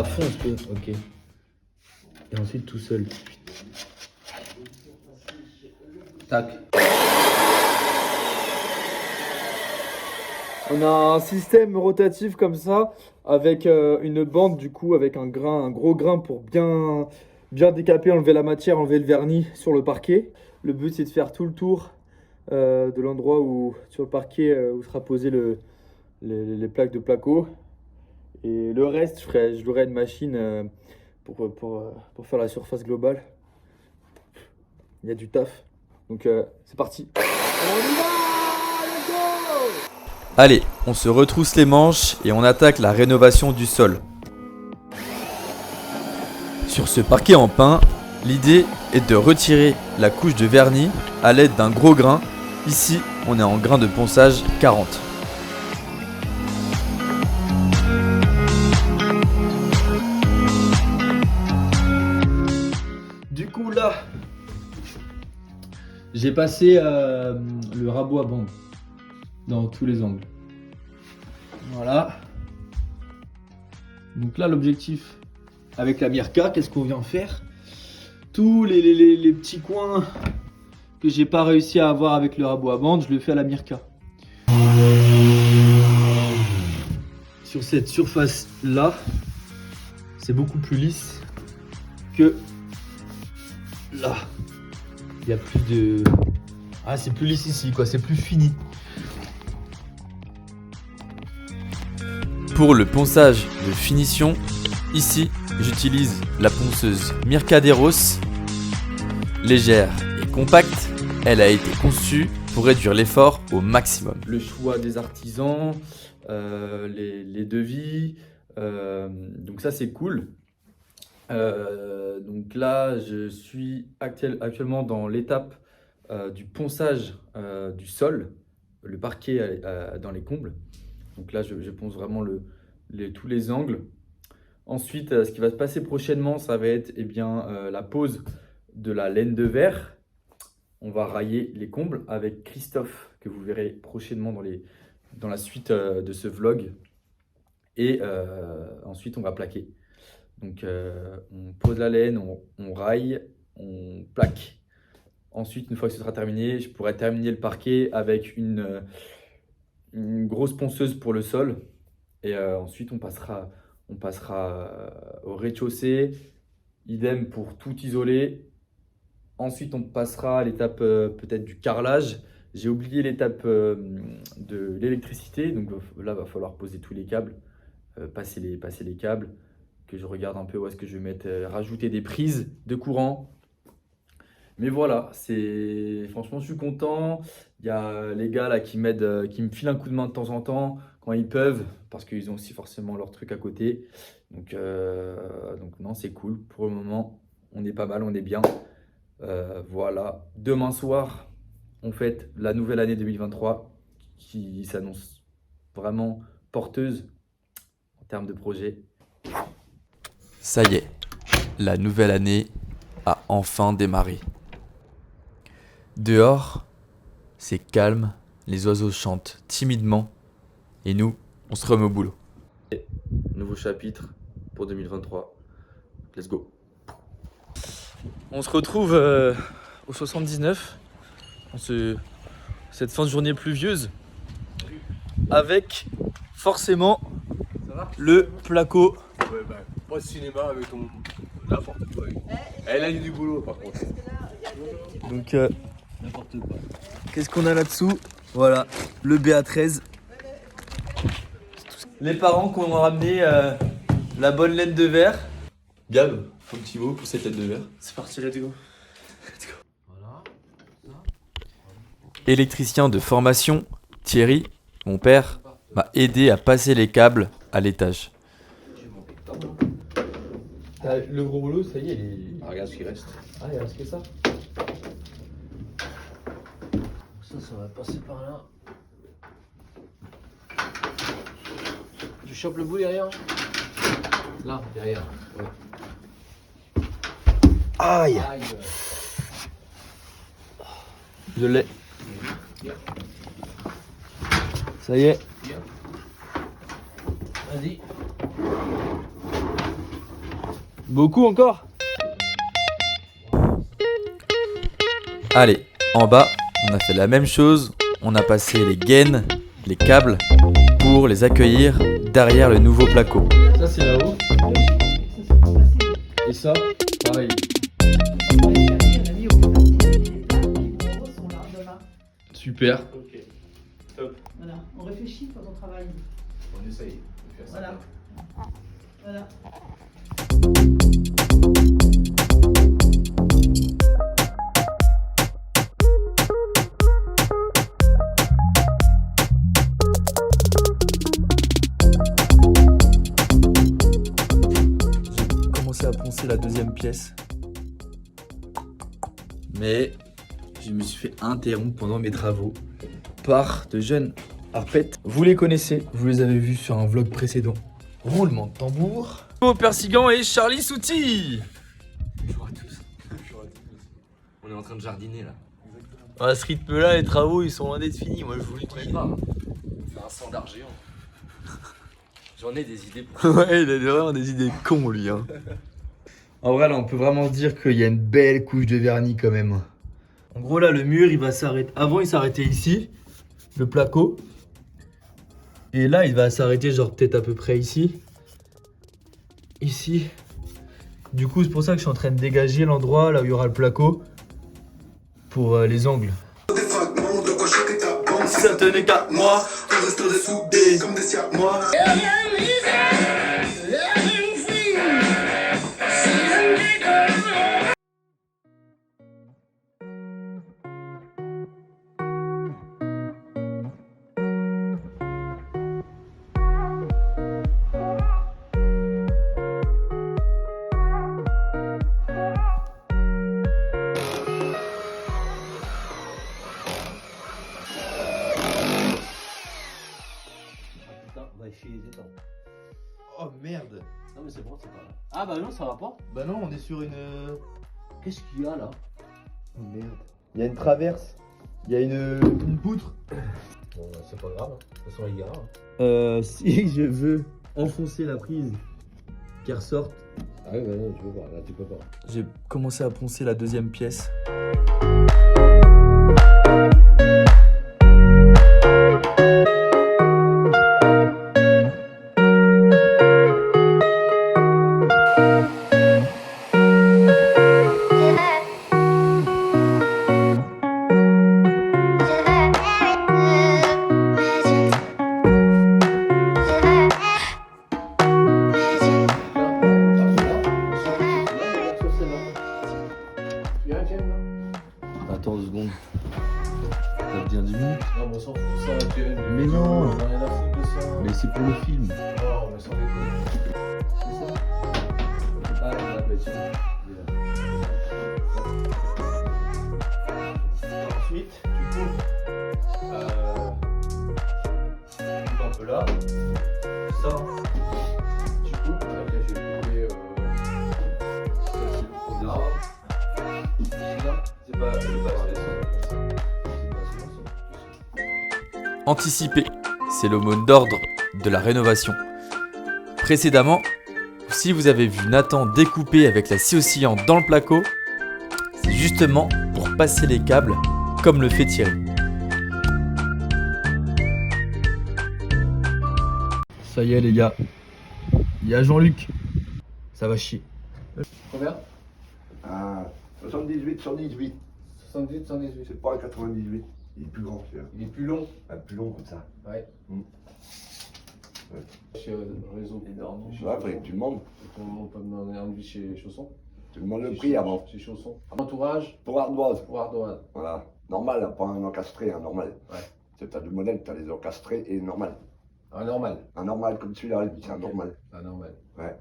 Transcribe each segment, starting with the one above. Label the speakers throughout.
Speaker 1: à fond, ce peu. Ok. Et ensuite tout seul. Tac. On a un système rotatif comme ça, avec une bande du coup, avec un gros grain pour bien décaper, enlever la matière, enlever le vernis sur le parquet. Le but c'est de faire tout le tour de l'endroit où, sur le parquet, où sera posé les plaques de placo. Et le reste, je louerai une machine pour faire la surface globale. Il y a du taf. Donc c'est parti. On y va! Let's go!
Speaker 2: Allez, on se retrousse les manches et on attaque la rénovation du sol. Sur ce parquet en pin, l'idée est de retirer la couche de vernis à l'aide d'un gros grain. Ici, on est en grain de ponçage 40.
Speaker 1: Du coup là, j'ai passé le rabot à bande dans tous les angles. Voilà. Donc là l'objectif avec la Mirka, qu'est-ce qu'on vient faire? Tous les petits coins que j'ai pas réussi à avoir avec le rabot à bande, je le fais à la Mirka. Sur cette surface là, c'est beaucoup plus lisse que là. Il y a plus de... Ah, c'est plus lisse ici quoi, c'est plus fini.
Speaker 2: Pour le ponçage de finition, ici j'utilise la ponceuse Mirkaderos. Légère et compacte, elle a été conçue pour réduire l'effort au maximum.
Speaker 1: Le choix des artisans, les devis, donc ça c'est cool. Donc là je suis actuellement dans l'étape du ponçage du sol, le parquet dans les combles. Donc là je ponce vraiment tous les angles. Ensuite ce qui va se passer prochainement, ça va être la pose de la laine de verre. On va railler les combles avec Christophe, que vous verrez prochainement dans la suite de ce vlog. Et ensuite, on va plaquer. Donc, on pose la laine, on raille, on plaque. Ensuite, une fois que ce sera terminé, je pourrai terminer le parquet avec une grosse ponceuse pour le sol. Et ensuite, on passera au rez-de-chaussée. Idem pour tout isoler. Ensuite, on passera à l'étape peut-être du carrelage. J'ai oublié l'étape de l'électricité. Donc là, il va falloir poser tous les câbles, passer les câbles, que je regarde un peu où est-ce que je vais mettre, rajouter des prises de courant. Mais voilà, franchement, je suis content. Il y a les gars là qui m'aident, qui me filent un coup de main de temps en temps quand ils peuvent, parce qu'ils ont aussi forcément leur truc à côté. Donc non, c'est cool. Pour le moment, on est pas mal, on est bien. Voilà, demain soir, on fête la nouvelle année 2023 qui s'annonce vraiment porteuse en termes de projet.
Speaker 2: Ça y est, la nouvelle année a enfin démarré. Dehors, c'est calme, les oiseaux chantent timidement et nous, on se remet au boulot.
Speaker 1: Nouveau chapitre pour 2023. Let's go.
Speaker 2: On se retrouve au 79, cette fin de journée pluvieuse, avec forcément le placo.
Speaker 3: Ouais, pas de cinéma avec ton... N'importe quoi. Elle a eu du boulot par contre.
Speaker 2: Donc,
Speaker 3: N'importe quoi.
Speaker 2: qu'est-ce qu'on a là-dessous? Voilà, le BA13. Les parents qui ont ramené la bonne laine de verre.
Speaker 3: Gab, un petit mot pour cette tête de verre.
Speaker 2: C'est parti, let's go. Électricien de formation, Thierry, mon père, m'a aidé à passer les câbles à l'étage.
Speaker 1: Le gros boulot, ça y est,
Speaker 3: Ah, regarde ce qui reste.
Speaker 1: Ah, il reste que ça.
Speaker 4: Ça va passer par là. Tu chopes le bout derrière? Là, derrière. Ouais.
Speaker 2: Aïe,
Speaker 4: Aïe.
Speaker 2: je l'ai. Ça y est.
Speaker 4: Vas-y. Beaucoup encore?
Speaker 2: Allez, en bas, on a fait la même chose. On a passé les gaines, les câbles, pour les accueillir derrière le nouveau placo.
Speaker 1: Ça c'est là-haut. Et ça, pareil. Super.
Speaker 3: Ok, top.
Speaker 5: Voilà, on réfléchit quand on travaille.
Speaker 3: On essaye de faire ça.
Speaker 5: Voilà. Voilà.
Speaker 1: J'ai commencé à poncer la deuxième pièce. Mais je me suis fait interrompre pendant mes travaux par de jeunes harpettes. Vous les connaissez, vous les avez vus sur un vlog précédent. Roulement de tambour. Au Persigan et Charlie Souti.
Speaker 2: Bonjour à tous. On est en train de jardiner là.
Speaker 4: À ce rythme-là, les travaux ils sont loin d'être finis. Moi je vous le dis.
Speaker 2: C'est un standard géant. J'en ai des idées pour...
Speaker 4: Ouais, il a vraiment des idées cons lui. Hein.
Speaker 1: En vrai, là, on peut vraiment dire qu'il y a une belle couche de vernis quand même. En gros, là, le mur, il va s'arrêter. Avant, il s'arrêtait ici, le placo. Et là, il va s'arrêter, genre, peut-être à peu près ici. Ici. Du coup, c'est pour ça que je suis en train de dégager l'endroit là où il y aura le placo pour les angles. Si ça tenait qu'à moi, on resterait soudés comme des siamois.
Speaker 4: On va chier les étangs.
Speaker 1: Oh merde.
Speaker 4: Non mais c'est bon, c'est pas là. Ah bah non, ça va pas.
Speaker 1: Bah non, on est sur une...
Speaker 4: Qu'est-ce qu'il y a là?
Speaker 1: Oh merde. Il y a une traverse. Il y a une poutre.
Speaker 4: Bon, bah, c'est pas grave. De toute façon, il y a.
Speaker 1: Si je veux enfoncer la prise qui ressorte.
Speaker 4: Ah oui, bah non, tu peux pas. Là, tu peux pas.
Speaker 1: J'ai commencé à poncer la deuxième pièce. Attends 2 secondes. Ça devient 10 minutes.
Speaker 3: Non, mais on s'en fout, ça, Kevin.
Speaker 1: Mais non.
Speaker 3: On a rien à foutre de ça.
Speaker 1: Mais c'est pour le film.
Speaker 3: Non, mais sans déconner.
Speaker 1: C'est ça. Ah là, bah tiens. Ensuite, tu coupes un peu là. Ça, tu coupes.
Speaker 3: Après, je vais couper.
Speaker 1: Là. C'est pas
Speaker 2: Anticiper, c'est le mot d'ordre de la rénovation. Précédemment, si vous avez vu Nathan découper avec la scie oscillante dans le placo, c'est justement pour passer les câbles comme le fait Thierry.
Speaker 1: Ça y est les gars, il y a Jean-Luc, ça va chier.
Speaker 3: Combien?
Speaker 6: Ah, 78 sur 18.
Speaker 3: 78, 118.
Speaker 6: C'est pas un 98. Il est plus grand, celui-là.
Speaker 3: Il est plus long.
Speaker 6: Plus long comme ça.
Speaker 3: Ouais. Chez réseau énorme.
Speaker 6: Ouais, après, tu demandes.
Speaker 3: On peut me demander un devis chez Chausson.
Speaker 6: Tu demandes le prix avant.
Speaker 3: Chez Chausson. Entourage
Speaker 6: Pour ardoise.
Speaker 3: pour ardoise.
Speaker 6: Voilà. Normal, hein, pas un encastré, un normal.
Speaker 3: Ouais.
Speaker 6: C'est t'as deux modèles, t'as les encastrés et normal.
Speaker 3: Un normal.
Speaker 6: Un normal comme celui-là, c'est un normal.
Speaker 3: Un normal.
Speaker 6: Ouais.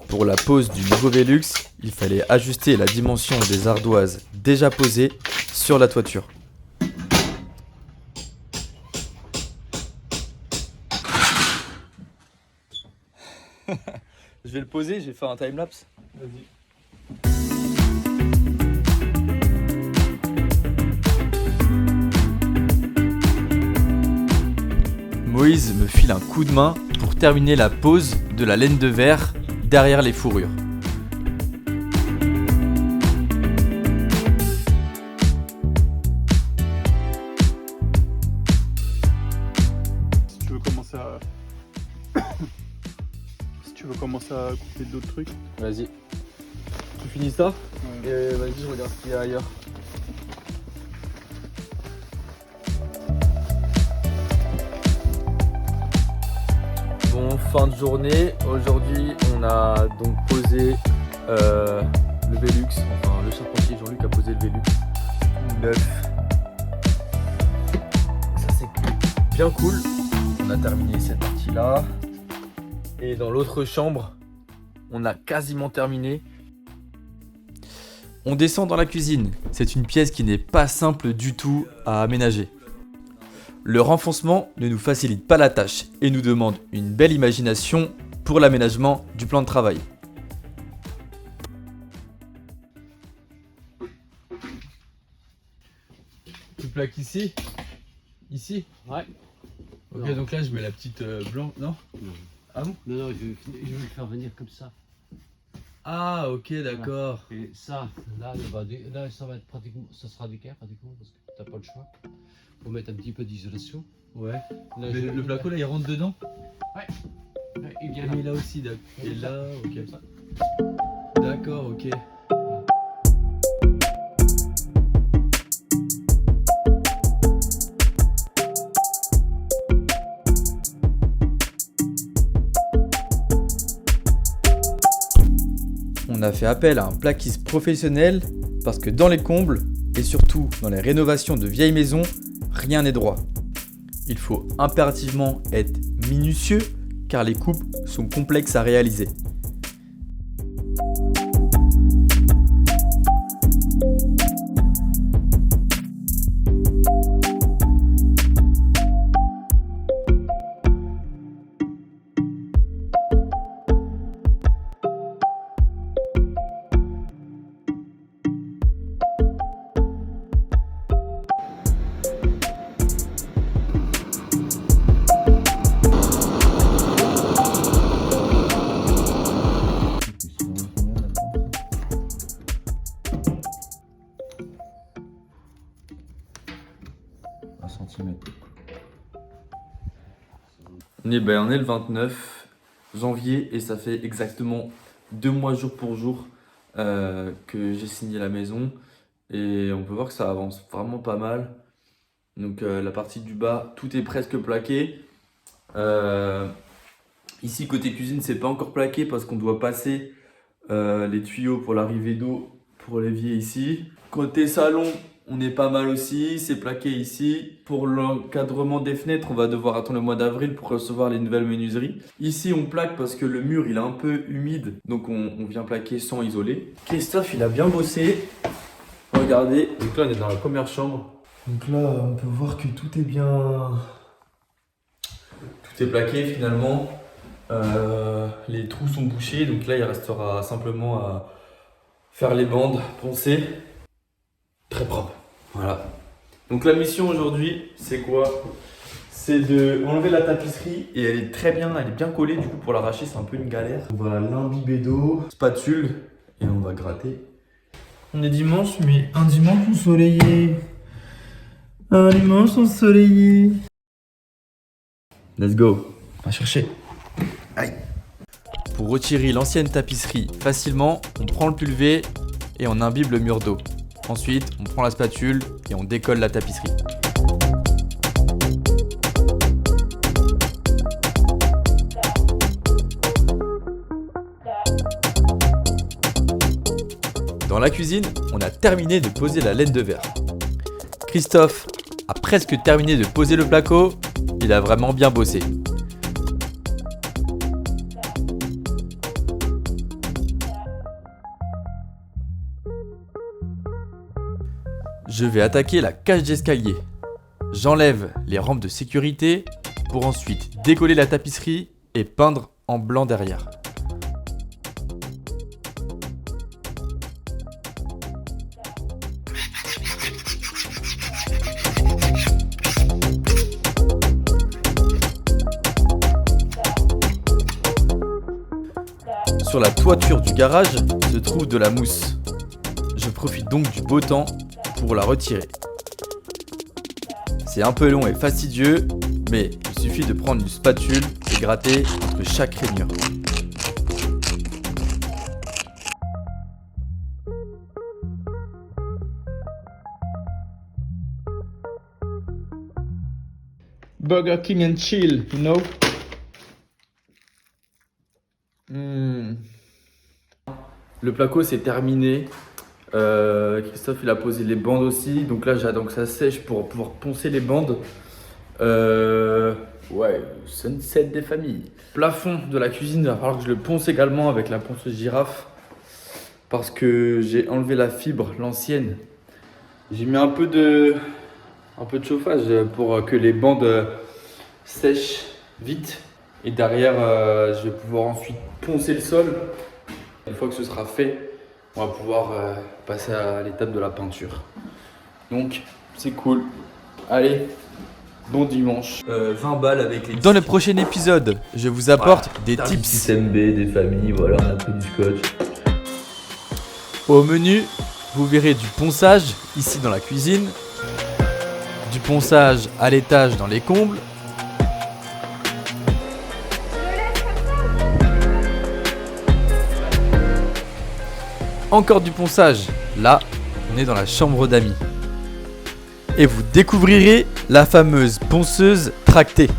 Speaker 2: Pour la pose du nouveau Velux, il fallait ajuster la dimension des ardoises déjà posées sur la toiture.
Speaker 1: Je vais le poser, je vais faire un timelapse.
Speaker 3: Vas-y.
Speaker 2: Moïse me file un coup de main pour terminer la pose de la laine de verre derrière les fourrures.
Speaker 7: Si tu veux commencer à... si tu veux commencer à couper d'autres trucs.
Speaker 1: Vas-y. Tu finis ça?
Speaker 7: Ouais.
Speaker 1: Et vas-y, je regarde ce qu'il y a ailleurs. Bon, fin de journée. Aujourd'hui, on a donc posé le Velux. Enfin, le charpentier Jean-Luc a posé le Velux. Tout neuf. Ça, c'est bien cool. On a terminé cette partie-là. Et dans l'autre chambre, on a quasiment terminé.
Speaker 2: On descend dans la cuisine. C'est une pièce qui n'est pas simple du tout à aménager. Le renfoncement ne nous facilite pas la tâche et nous demande une belle imagination pour l'aménagement du plan de travail.
Speaker 1: Tu plaques ici? Ici?
Speaker 8: Ouais.
Speaker 1: Ok,
Speaker 8: Non.
Speaker 1: donc là je mets la petite blanche. Non?
Speaker 8: Non.
Speaker 1: Ah bon?
Speaker 8: Non, non, je vais le faire venir comme ça.
Speaker 1: Ah, ok, d'accord.
Speaker 8: Et ça, là, là, ça va être pratiquement, ça sera d'équerre pratiquement parce que t'as pas le choix. Faut mettre un petit peu d'isolation.
Speaker 1: Ouais.
Speaker 8: Là,
Speaker 1: Mais
Speaker 8: je-
Speaker 1: le placo là il rentre dedans?
Speaker 8: Ouais, il vient
Speaker 1: Et
Speaker 8: là.
Speaker 1: là aussi, d'accord. Et là, ok.
Speaker 8: Comme ça.
Speaker 1: D'accord, ok.
Speaker 2: On a fait appel à un plaquiste professionnel parce que dans les combles et surtout dans les rénovations de vieilles maisons, rien n'est droit. Il faut impérativement être minutieux car les coupes sont complexes à réaliser.
Speaker 1: On est le 29 janvier et ça fait exactement 2 mois jour pour jour que j'ai signé la maison. Et on peut voir que ça avance vraiment pas mal. Donc la partie du bas, tout est presque plaqué. Ici côté cuisine, c'est pas encore plaqué parce qu'on doit passer les tuyaux pour l'arrivée d'eau pour l'évier ici. Côté salon, on est pas mal aussi, c'est plaqué ici. Pour l'encadrement des fenêtres, on va devoir attendre le mois d'avril pour recevoir les nouvelles menuiseries. Ici, on plaque parce que le mur il est un peu humide, donc on vient plaquer sans isoler. Christophe, il a bien bossé. Regardez, donc là on est dans la première chambre. Donc là, on peut voir que tout est bien... Tout est plaqué finalement. Les trous sont bouchés, donc là il restera simplement à faire les bandes, poncer. Très propre. Voilà. Donc la mission aujourd'hui, c'est quoi? C'est de enlever la tapisserie et elle est très bien, elle est bien collée. Du coup, pour l'arracher, c'est un peu une galère. On va l'imbiber d'eau, spatule et on va gratter. On est dimanche, mais un dimanche ensoleillé. Un dimanche ensoleillé. Let's go. On va chercher. Aïe.
Speaker 2: Pour retirer l'ancienne tapisserie facilement, on prend le pulvé et on imbibe le mur d'eau. Ensuite, on prend la spatule et on décolle la tapisserie. Dans la cuisine, on a terminé de poser la laine de verre. Christophe a presque terminé de poser le placo, il a vraiment bien bossé. Je vais attaquer la cage d'escalier. J'enlève les rampes de sécurité pour ensuite décoller la tapisserie et peindre en blanc derrière. sur la toiture du garage se trouve de la mousse. Je profite donc du beau temps pour la retirer. C'est un peu long et fastidieux, mais il suffit de prendre une spatule et gratter entre chaque rainure.
Speaker 1: Burger King and chill, you know. Le placo c'est terminé. Christophe il a posé les bandes aussi. Donc là j'attends que ça sèche pour pouvoir poncer les bandes. Ouais, sunset des familles. Plafond de la cuisine, il va falloir que je le ponce également avec la ponceuse girafe. Parce que j'ai enlevé la fibre, l'ancienne. J'ai mis un peu de chauffage pour que les bandes sèchent vite. Et derrière, je vais pouvoir ensuite poncer le sol. Une fois que ce sera fait, on va pouvoir passer à l'étape de la peinture. Donc, c'est cool. Allez, bon dimanche.
Speaker 2: 20 balles avec les... Dans le prochain épisode, je vous apporte des tips.
Speaker 4: Système B, des familles, voilà, on a pris du scotch.
Speaker 2: Au menu, vous verrez du ponçage ici dans la cuisine, du ponçage à l'étage dans les combles, encore du ponçage, là on est dans la chambre d'amis. Et vous découvrirez la fameuse ponceuse tractée.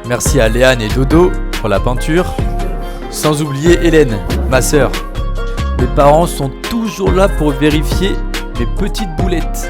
Speaker 2: Merci à Léane et Dodo pour la peinture. Sans oublier Hélène, ma sœur. Mes parents sont toujours là pour vérifier mes petites boulettes.